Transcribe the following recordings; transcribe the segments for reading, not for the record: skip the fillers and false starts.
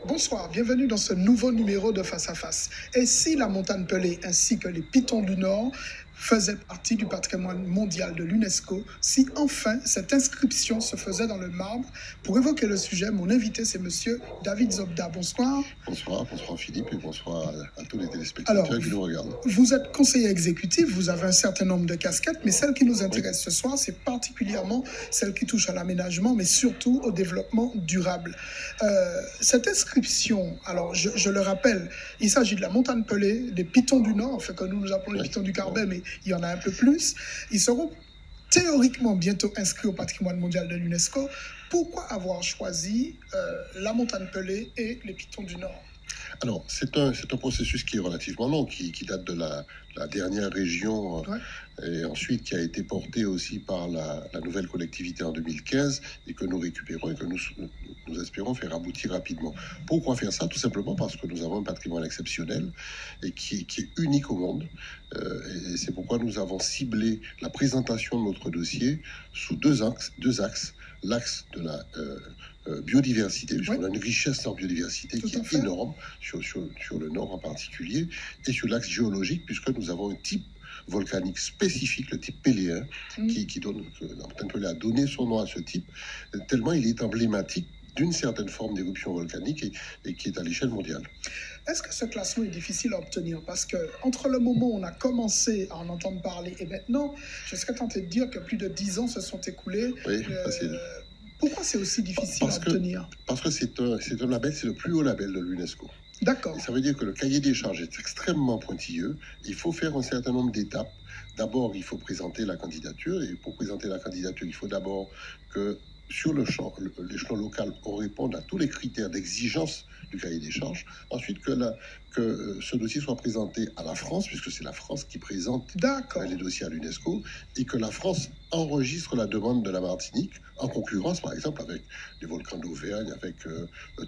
Bonsoir, bienvenue dans ce nouveau numéro de Face à Face. Et si la montagne Pelée ainsi que les Pitons du Nord faisaient partie du patrimoine mondial de l'UNESCO, si enfin cette inscription se faisait dans le marbre? Pour évoquer le sujet, mon invité c'est monsieur David Zobda. Bonsoir. Bonsoir Philippe et bonsoir à tous les téléspectateurs qui nous regardent. Vous êtes conseiller exécutif, vous avez un certain nombre de casquettes, mais celle qui nous intéresse ce soir, c'est particulièrement celle qui touche à l'aménagement, mais surtout au développement durable. Cette inscription, alors je le rappelle, il s'agit de la montagne Pelée, des Pitons du Nord, enfin que nous appelons les Pitons du Carbet, mais il y en a un peu plus. Ils seront théoriquement bientôt inscrits au patrimoine mondial de l'UNESCO. Pourquoi avoir choisi la montagne Pelée et les Pitons du Nord? Alors, c'est un processus qui est relativement long, qui date de la dernière région, et ensuite qui a été porté aussi par la nouvelle collectivité en 2015, et que nous récupérons et que nous espérons faire aboutir rapidement. Pourquoi faire ça? Tout simplement parce que nous avons un patrimoine exceptionnel et qui est unique au monde. Et c'est pourquoi nous avons ciblé la présentation de notre dossier sous deux axes. L'axe de la biodiversité, puisqu'on a une richesse en biodiversité qui est énorme, sur le nord en particulier, et sur l'axe géologique, puisque nous avons un type volcanique spécifique, le type péléen, qui donne, la montagne Pelée a donné son nom à ce type, tellement il est emblématique d'une certaine forme d'éruption volcanique et qui est à l'échelle mondiale. Est-ce que ce classement est difficile à obtenir? Parce que entre le moment où on a commencé à en entendre parler et maintenant, je serais tenté de dire que plus de 10 ans se sont écoulés. Oui, facile. Pourquoi c'est aussi difficile à obtenir? Parce que c'est un label, c'est le plus haut label de l'UNESCO. D'accord. Et ça veut dire que le cahier des charges est extrêmement pointilleux. Il faut faire un certain nombre d'étapes. D'abord, il faut présenter la candidature. Et pour présenter la candidature, il faut d'abord que sur l'échelon local, on réponde à tous les critères d'exigence du cahier des charges. Ensuite, que ce dossier soit présenté à la France, puisque c'est la France qui présente les dossiers à l'UNESCO, et que la France enregistre la demande de la Martinique, en concurrence, par exemple, avec les volcans d'Auvergne, avec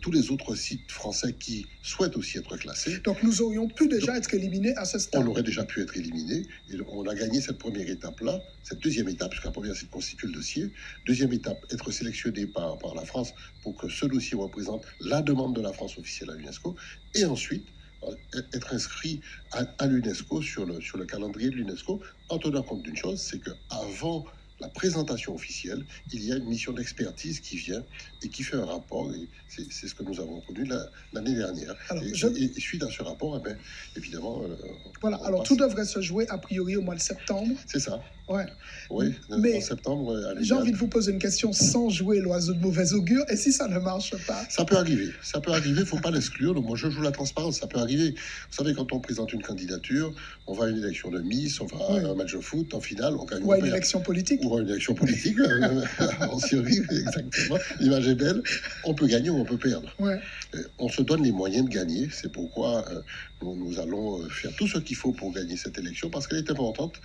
tous les autres sites français qui souhaitent aussi être classés. Donc, nous aurions pu déjà être éliminés à ce stade. On aurait déjà pu être éliminés, et on a gagné cette première étape-là, cette deuxième étape, puisque la première, c'est de constituer le dossier. Deuxième étape, être sélectionné par la France pour que ce dossier représente la demande de la France officielle à l'UNESCO, et ensuite, être inscrit à l'UNESCO sur le calendrier de l'UNESCO, en tenant compte d'une chose, c'est qu'avant la présentation officielle, il y a une mission d'expertise qui vient et qui fait un rapport, et c'est ce que nous avons connu l'année dernière. Alors, et suite à ce rapport, évidemment... voilà, alors tout devrait se jouer a priori au mois de septembre. C'est ça. Ouais. Oui, mais en septembre. J'ai envie de vous poser une question sans jouer l'oiseau de mauvais augure. Et si ça ne marche pas? Ça peut arriver, il ne faut pas l'exclure. Donc moi, je joue la transparence, ça peut arriver. Vous savez, quand on présente une candidature, on va à une élection de Miss, on va à un match de foot, en finale, on gagne. Ou à une élection politique. Ou à une élection politique, on s'y arrive, exactement. L'image est belle, on peut gagner ou on peut perdre. Ouais. On se donne les moyens de gagner, c'est pourquoi nous allons faire tout ce qu'il faut pour gagner cette élection, parce qu'elle est importante,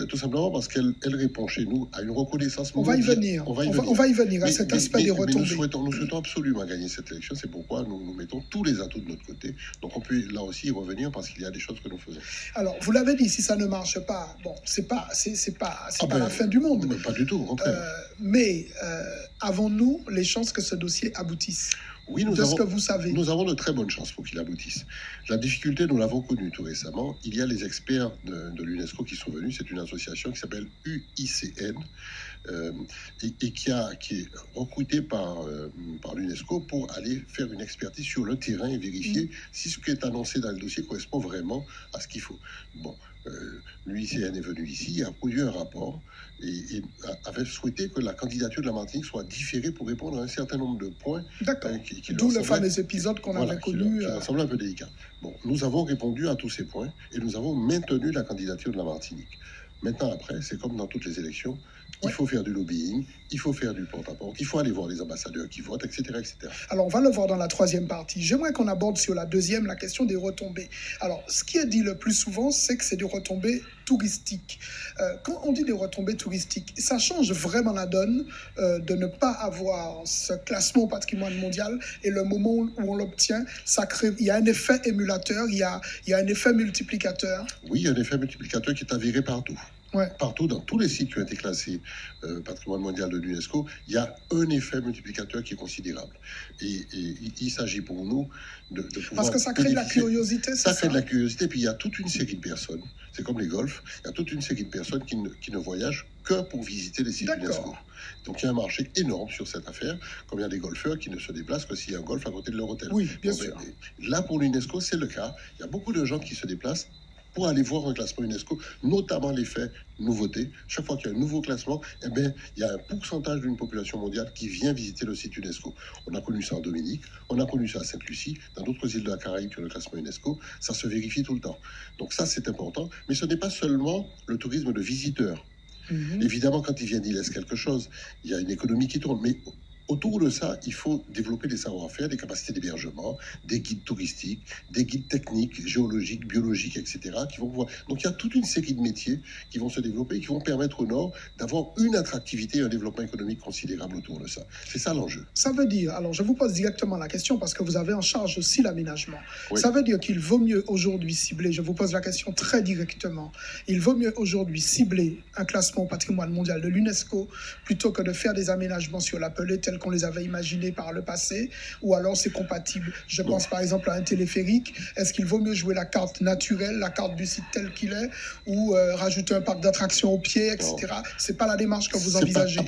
tout simplement parce qu'elle répond chez nous à une reconnaissance mondiale. On va y venir à cet aspect des retombées. Nous souhaitons absolument gagner cette élection, c'est pourquoi nous mettons tous les atouts de notre côté. Donc on peut là aussi y revenir parce qu'il y a des choses que nous faisons. Alors, vous l'avez dit, si ça ne marche pas, bon, c'est pas la fin du monde. Mais pas du tout, au contraire. Mais avons-nous les chances que ce dossier aboutisse? Oui, nous avons de très bonnes chances pour qu'il aboutisse. La difficulté, nous l'avons connue tout récemment. Il y a les experts de l'UNESCO qui sont venus. C'est une association qui s'appelle UICN et qui est recrutée par l'UNESCO pour aller faire une expertise sur le terrain et vérifier si ce qui est annoncé dans le dossier correspond vraiment à ce qu'il faut. Bon, l'UICN est venu ici, a produit un rapport et avait souhaité que la candidature de la Martinique soit différée pour répondre à un certain nombre de points. D'accord. D'où le fameux épisode qu'on avait connu. Qui leur semblait un peu délicat. Bon, nous avons répondu à tous ces points et nous avons maintenu la candidature de la Martinique. Maintenant, après, c'est comme dans toutes les élections, il faut faire du lobbying, il faut faire du porte-à-porte, il faut aller voir les ambassadeurs qui votent, etc., etc. Alors, on va le voir dans la troisième partie. J'aimerais qu'on aborde sur la deuxième la question des retombées. Alors, ce qui est dit le plus souvent, c'est que c'est des retombées touristiques. Quand on dit des retombées touristiques, ça change vraiment la donne de ne pas avoir ce classement au patrimoine mondial et le moment où on l'obtient, il y a un effet émulateur, il y a un effet multiplicateur. Oui, il y a un effet multiplicateur qui est avéré partout. Ouais. Partout, dans tous les sites qui ont été classés patrimoine mondial de l'UNESCO, il y a un effet multiplicateur qui est considérable. Et il s'agit pour nous de pouvoir... Parce que ça crée de la curiosité, c'est ça? Ça crée de la curiosité, puis il y a toute une série de personnes, c'est comme les golfs, il y a toute une série de personnes qui ne voyagent que pour visiter les sites UNESCO. Donc il y a un marché énorme sur cette affaire, comme il y a des golfeurs qui ne se déplacent que s'il y a un golf à côté de leur hôtel. Oui, bien sûr. Là, pour l'UNESCO, c'est le cas. Il y a beaucoup de gens qui se déplacent pour aller voir un classement UNESCO, notamment l'effet nouveauté. Chaque fois qu'il y a un nouveau classement, eh bien, il y a un pourcentage d'une population mondiale qui vient visiter le site UNESCO. On a connu ça en Dominique, on a connu ça à Sainte-Lucie, dans d'autres îles de la Caraïbe qui ont le classement UNESCO. Ça se vérifie tout le temps. Donc ça, c'est important. Mais ce n'est pas seulement le tourisme de visiteurs. Évidemment, quand ils viennent, ils laissent quelque chose. Il y a une économie qui tourne. Mais autour de ça, il faut développer des savoir-faire, des capacités d'hébergement, des guides touristiques, des guides techniques, géologiques, biologiques, etc. Qui vont pouvoir... Donc il y a toute une série de métiers qui vont se développer et qui vont permettre au Nord d'avoir une attractivité et un développement économique considérable autour de ça. C'est ça l'enjeu. Ça veut dire, alors je vous pose directement la question parce que vous avez en charge aussi l'aménagement. Oui. Ça veut dire qu'il vaut mieux aujourd'hui cibler, je vous pose la question très directement, il vaut mieux aujourd'hui cibler un classement au patrimoine mondial de l'UNESCO plutôt que de faire des aménagements sur l'appelé tel qu'on les avait imaginés par le passé, ou alors c'est compatible. Je pense par exemple à un téléphérique. Est-ce qu'il vaut mieux jouer la carte naturelle, la carte du site tel qu'il est, ou rajouter un parc d'attractions au pied, etc. C'est pas la démarche que vous envisagez?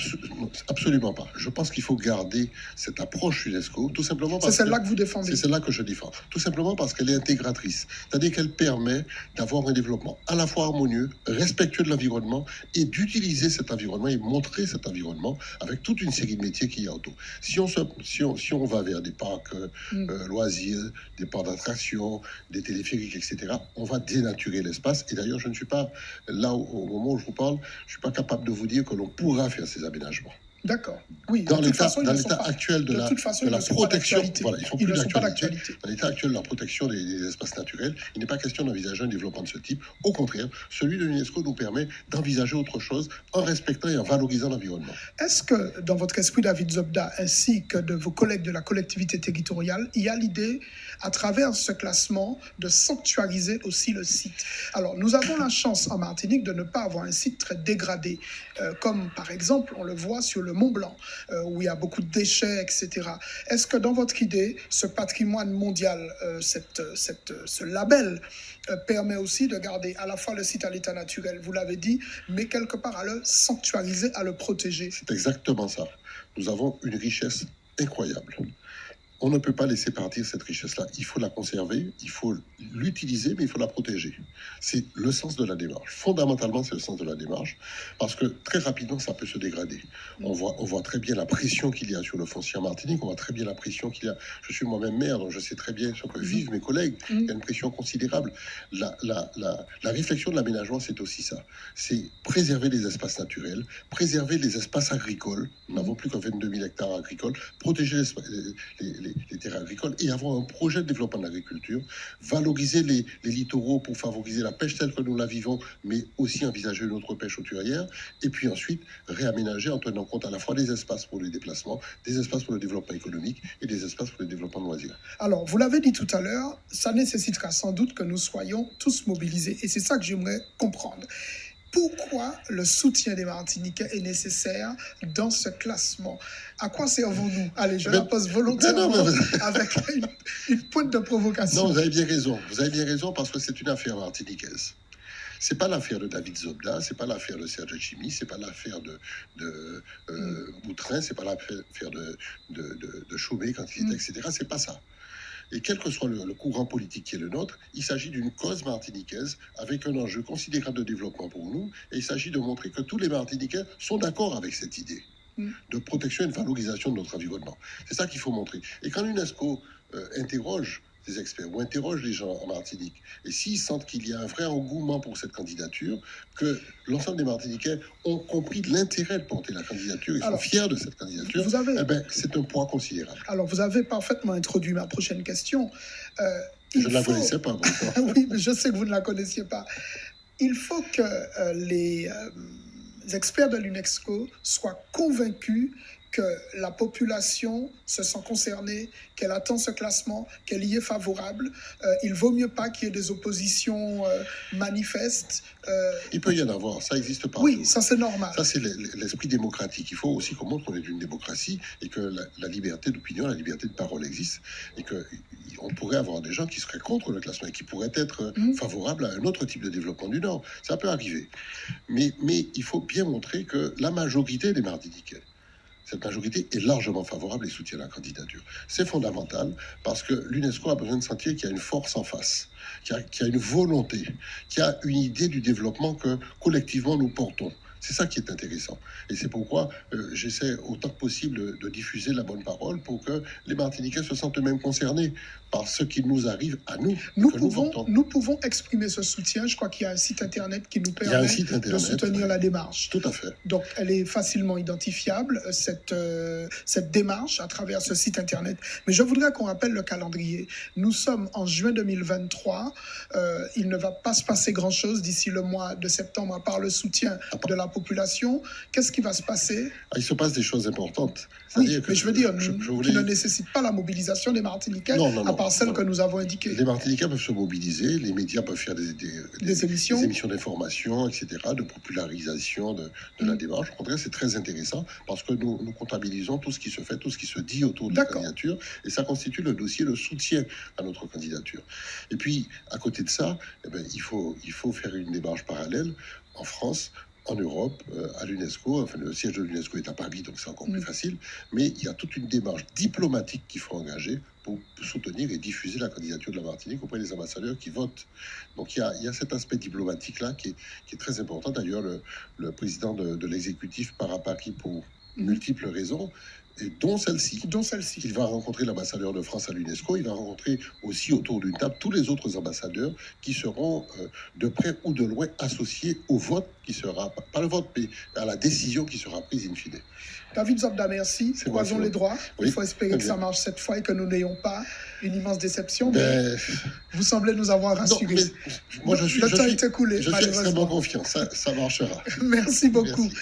Absolument pas. Je pense qu'il faut garder cette approche UNESCO, tout simplement parce que... C'est celle-là que vous défendez? C'est celle-là que je défends. Tout simplement parce qu'elle est intégratrice. C'est-à-dire qu'elle permet d'avoir un développement à la fois harmonieux, respectueux de l'environnement, et d'utiliser cet environnement et montrer cet environnement avec toute une série de métiers qu'il y a autour. Si on va vers des parcs loisirs, des parcs d'attractions, des téléphériques, etc., on va dénaturer l'espace. Et d'ailleurs, je ne suis pas, là, au moment où je vous parle, je ne suis pas capable de vous dire que l'on pourra faire ces aménagements. D'accord. Oui, dans l'état actuel de la protection, voilà, ils sont plus d'actualité. Dans l'état actuel de la protection des espaces naturels, il n'est pas question d'envisager un développement de ce type. Au contraire, celui de l'UNESCO nous permet d'envisager autre chose en respectant et en valorisant l'environnement. Est-ce que, dans votre esprit, David Zobda, ainsi que de vos collègues de la collectivité territoriale, il y a l'idée, à travers ce classement, de sanctuariser aussi le site? Alors, nous avons la chance en Martinique de ne pas avoir un site très dégradé, comme par exemple, on le voit sur le Mont Blanc, où il y a beaucoup de déchets, etc. Est-ce que dans votre idée, ce patrimoine mondial, ce label, permet aussi de garder à la fois le site à l'état naturel, vous l'avez dit, mais quelque part à le sanctuariser, à le protéger? C'est exactement ça. Nous avons une richesse incroyable. On ne peut pas laisser partir cette richesse-là. Il faut la conserver, il faut l'utiliser, mais il faut la protéger. C'est le sens de la démarche. Fondamentalement, c'est le sens de la démarche, parce que très rapidement, ça peut se dégrader. On voit très bien la pression qu'il y a sur le foncier en Martinique, on voit très bien la pression qu'il y a. Je suis moi-même maire, donc je sais très bien ce que vivent mes collègues. Il y a une pression considérable. La réflexion de l'aménagement, c'est aussi ça. C'est préserver les espaces naturels, préserver les espaces agricoles. Nous n'avons plus que 22 000 hectares agricoles. Protéger les terres agricoles et avoir un projet de développement de l'agriculture, valoriser les littoraux pour favoriser la pêche telle que nous la vivons, mais aussi envisager une autre pêche hauturière, et puis ensuite réaménager en tenant compte à la fois des espaces pour les déplacements, des espaces pour le développement économique et des espaces pour le développement de loisirs. Alors, vous l'avez dit tout à l'heure, ça nécessitera sans doute que nous soyons tous mobilisés, et c'est ça que j'aimerais comprendre. Pourquoi le soutien des Martiniquais est nécessaire dans ce classement? À quoi servons-nous? Allez, je la pose volontairement avec une pointe de provocation. Non, vous avez bien raison. Vous avez bien raison parce que c'est une affaire martiniquaise. C'est pas l'affaire de David Zobda, c'est pas l'affaire de Serge Chimi, c'est pas l'affaire de Boutrin, c'est pas l'affaire de Chaumet quand il était, etc. C'est pas ça. Et quel que soit le courant politique qui est le nôtre, il s'agit d'une cause martiniquaise avec un enjeu considérable de développement pour nous. Et il s'agit de montrer que tous les Martiniquais sont d'accord avec cette idée de protection et de valorisation de notre environnement. C'est ça qu'il faut montrer. Et quand l'UNESCO interroge des experts ou interroge les gens en Martinique, et s'ils sentent qu'il y a un vrai engouement pour cette candidature, que l'ensemble des Martiniquais ont compris l'intérêt de porter la candidature, ils sont fiers de cette candidature, c'est un poids considérable. Alors, vous avez parfaitement introduit ma prochaine question. Je ne la connaissais pas. Oui, mais je sais que vous ne la connaissiez pas. Il faut que les experts de l'UNESCO soient convaincus que la population se sent concernée, qu'elle attend ce classement, qu'elle y est favorable. Il vaut mieux pas qu'il y ait des oppositions manifestes. Il peut y en avoir, ça existe partout. Oui, ça c'est normal. Ça c'est l'esprit démocratique. Il faut aussi qu'on montre qu'on est une démocratie et que la liberté d'opinion, la liberté de parole existe et qu'on pourrait avoir des gens qui seraient contre le classement et qui pourraient être favorables à un autre type de développement du Nord. Ça peut arriver. Mais il faut bien montrer que la majorité des Martiniquais, cette majorité est largement favorable et soutient la candidature. C'est fondamental parce que l'UNESCO a besoin de sentir qu'il y a une force en face, qu'il y a une volonté, qu'il y a une idée du développement que collectivement nous portons. C'est ça qui est intéressant. Et c'est pourquoi j'essaie autant que possible de diffuser la bonne parole pour que les Martiniquais se sentent eux-mêmes concernés par ce qui nous arrive à nous. Nous pouvons exprimer ce soutien. Je crois qu'il y a un site internet qui nous permet de soutenir la démarche. Tout à fait. Donc, elle est facilement identifiable, cette démarche, à travers ce site internet. Mais je voudrais qu'on rappelle le calendrier. Nous sommes en juin 2023. Il ne va pas se passer grand-chose d'ici le mois de septembre, à part le soutien de la population. Qu'est-ce qui va se passer? Il se passe des choses importantes. Oui, mais je veux dire, qui ne nécessitent pas la mobilisation des Martiniquais, à part celle que nous avons indiquée. Les Martiniquais peuvent se mobiliser, les médias peuvent faire des émissions d'information, etc., de popularisation de la démarche. Au contraire, c'est très intéressant parce que nous comptabilisons tout ce qui se fait, tout ce qui se dit autour de la candidature, et ça constitue le dossier, le soutien à notre candidature. Et puis, à côté de ça, il faut faire une démarche parallèle en France, en Europe, à l'UNESCO. Enfin, le siège de l'UNESCO est à Paris, donc c'est encore plus facile. Mais il y a toute une démarche diplomatique qu'il faut engager pour soutenir et diffuser la candidature de la Martinique auprès des ambassadeurs qui votent. Donc il y a cet aspect diplomatique-là qui est très important. D'ailleurs, le président de l'exécutif part à Paris pour multiples raisons, et dont celle-ci. Il va rencontrer l'ambassadeur de France à l'UNESCO, il va rencontrer aussi autour d'une table tous les autres ambassadeurs qui seront de près ou de loin associés au vote qui sera, pas le vote, mais à la décision qui sera prise in fine. David Zobda, merci. Croisons les doigts. Oui, il faut espérer que ça marche cette fois et que nous n'ayons pas une immense déception. Mais vous semblez nous avoir rassurés. Moi, je suis écoulé. Je suis extrêmement confiant. Ça marchera. Merci beaucoup. Merci.